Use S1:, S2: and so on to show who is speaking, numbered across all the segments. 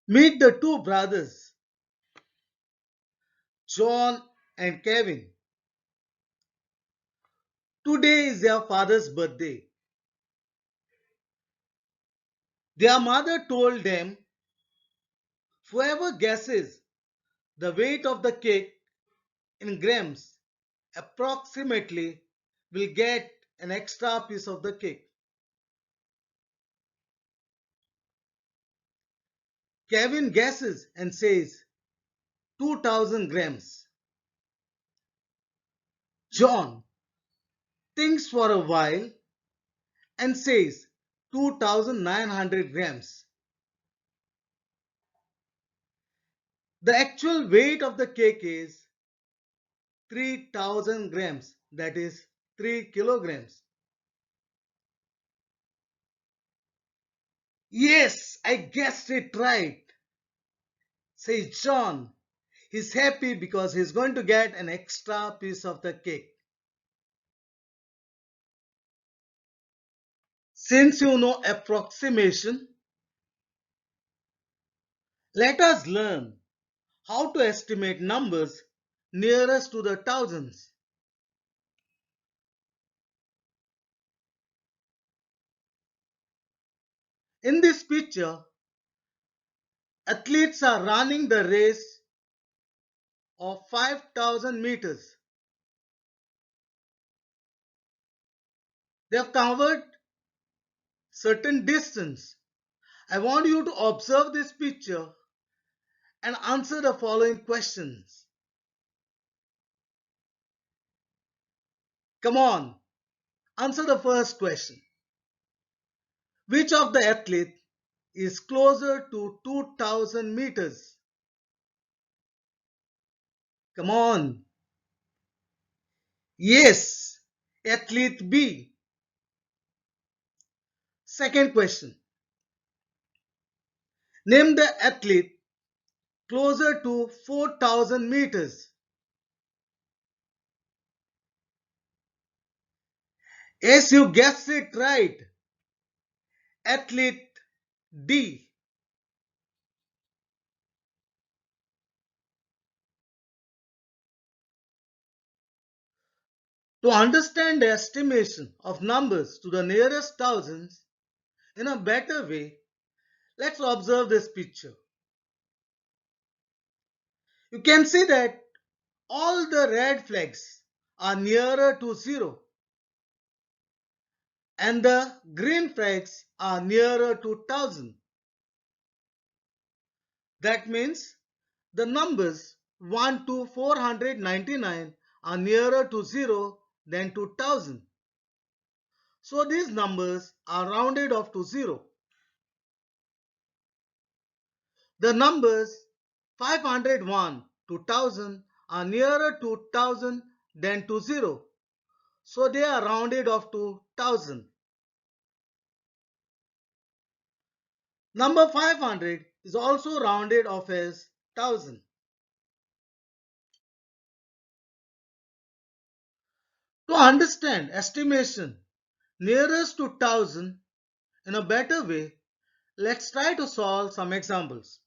S1: Meet the two brothers, John and Kevin. Today is their father's birthday. Their mother told them, whoever guesses the weight of the cake in grams approximately will get an extra piece of the cake. Kevin guesses and says 2000 grams. John thinks for a while and says 2900 grams. The actual weight of the cake is 3000 grams, that is 3 kilograms. Yes, I guessed it right, says John. He's happy because he's going to get an extra piece of the cake. Since you know approximation, let us learn how to estimate numbers nearest to the thousands. In this picture, athletes are running the race of 5000 meters. They have covered certain distance. I want you to observe this picture and answer the following questions. Come on, answer the first question. Which of the athletes is closer to 2000 meters? Come on. Yes, athlete B. Second question. Name the athlete closer to 4000 meters. Yes, you guessed it right. Athlete D. To understand the estimation of numbers to the nearest thousands in a better way, let's observe this picture. You can see that all the red flags are nearer to zero and the green flags are nearer to 1000. That means the numbers 1 to 499 are nearer to 0 than to 1000. So these numbers are rounded off to 0. The numbers 501 to 1000 are nearer to 1000 than to 0. So they are rounded off to 1000. Number 500 is also rounded off as 1000. To understand estimation nearest to 1000 in a better way, let's try to solve some examples.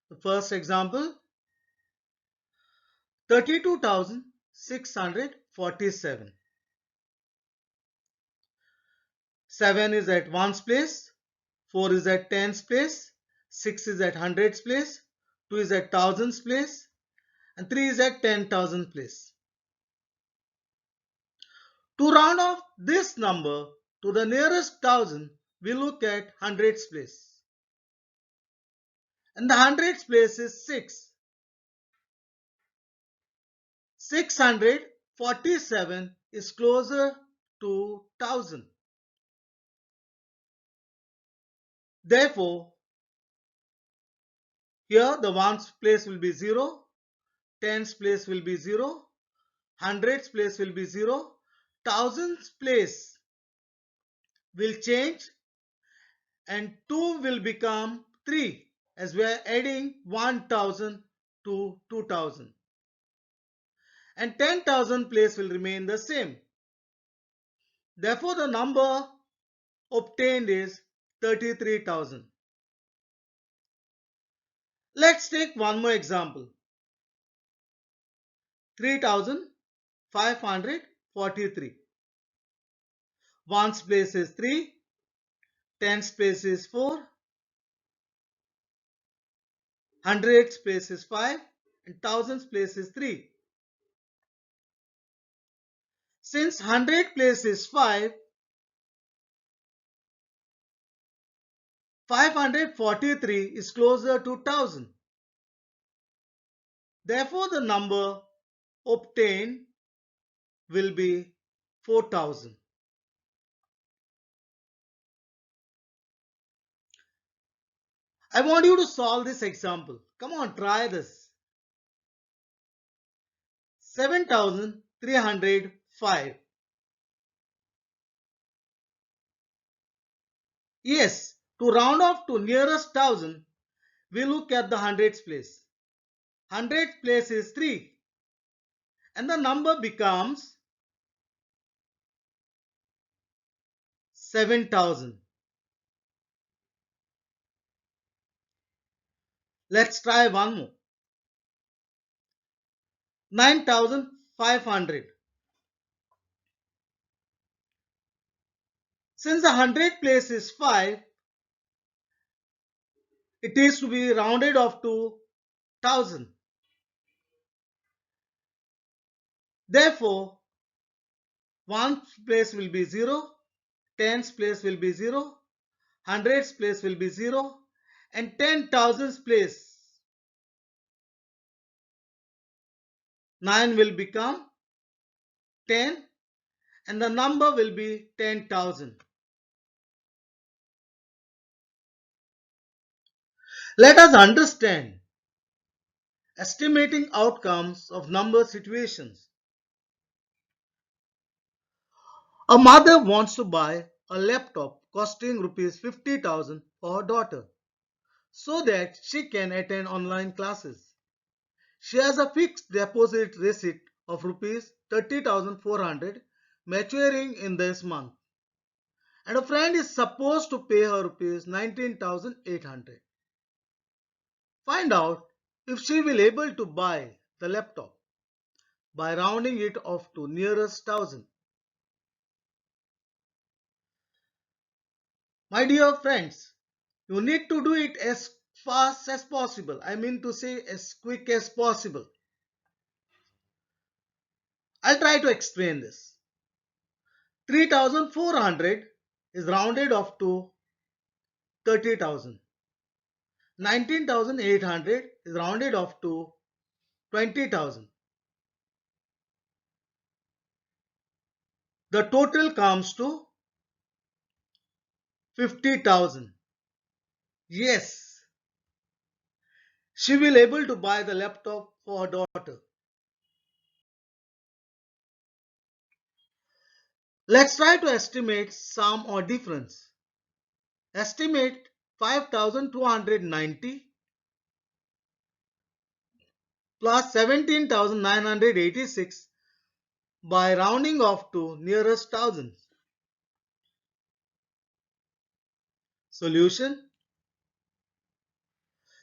S1: The first example, 32,647. 7 is at ones place, 4 is at tens place, 6 is at hundreds place, 2 is at thousands place, and 3 is at 10,000 place. To round off this number to the nearest thousand, we look at hundreds place. And the hundreds place is 6. 647 is closer to 1000. Therefore, here the ones place will be 0, tens place will be 0, hundreds place will be 0, thousands place will change and 2 will become 3 as we are adding 1000 to 2000. And 10,000 place will remain the same. Therefore, the number obtained is 33,000. Let's take one more example. 3543. Ones place is 3, tens place is 4, hundreds place is 5, and thousands place is 3. Since 100 place is 5, 543 is closer to 1000. Therefore, the number obtained will be 4000. I want you to solve this example. Come on, try this. 7305. Yes, to round off to nearest 1000, we look at the hundreds place. Hundreds place is 3 and the number becomes 7000. Let's try one more. 9500. Since the hundred place is 5, it is to be rounded off to 1000. Therefore, ones place will be 0, tens place will be 0, hundreds place will be 0, and 10,000's place 9 will become 10 and the number will be 10,000. Let us understand estimating outcomes of number situations. A mother wants to buy a laptop costing rupees 50,000 for her daughter so that she can attend online classes. She has a fixed deposit receipt of rupees 30,400 maturing in this month, and a friend is supposed to pay her rupees 19,800. Find out if she will able to buy the laptop by rounding it off to nearest 1000. My dear friends, you need to do it as fast as possible. I mean to say as quick as possible. I'll try to explain this. 3400 is rounded off to 30,000. 19,800 is rounded off to 20,000. The total comes to 50,000. Yes, she will able to buy the laptop for her daughter. Let's try to estimate sum or difference. Estimate 5,290 plus 17,986 by rounding off to nearest thousands. Solution.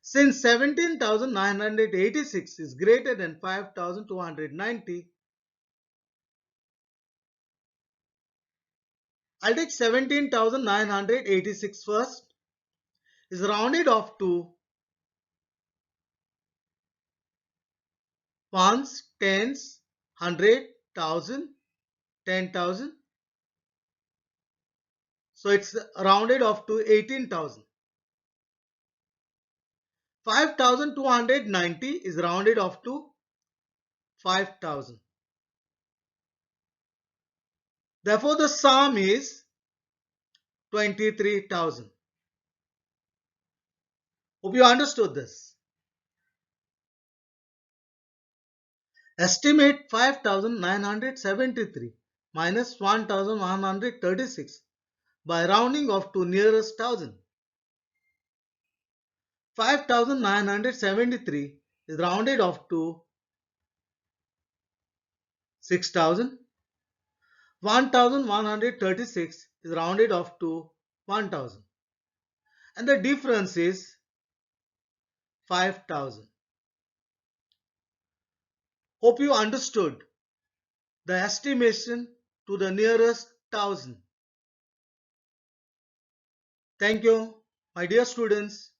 S1: Since 17,986 is greater than 5,290, I'll take 17,986 first. Is rounded off to ones, tens, hundred, thousand, 10,000. So it's rounded off to 18,000. 5,290 is rounded off to 5,000. Therefore, the sum is 23,000. Hope you understood this. Estimate 5,973 minus 1,136 by rounding off to nearest thousand. 5,973 is rounded off to 6,000. 1,136 is rounded off to 1,000. And the difference is 5,000. Hope you understood the estimation to the nearest thousand. Thank you, my dear students.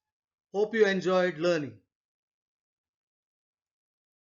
S1: Hope you enjoyed learning.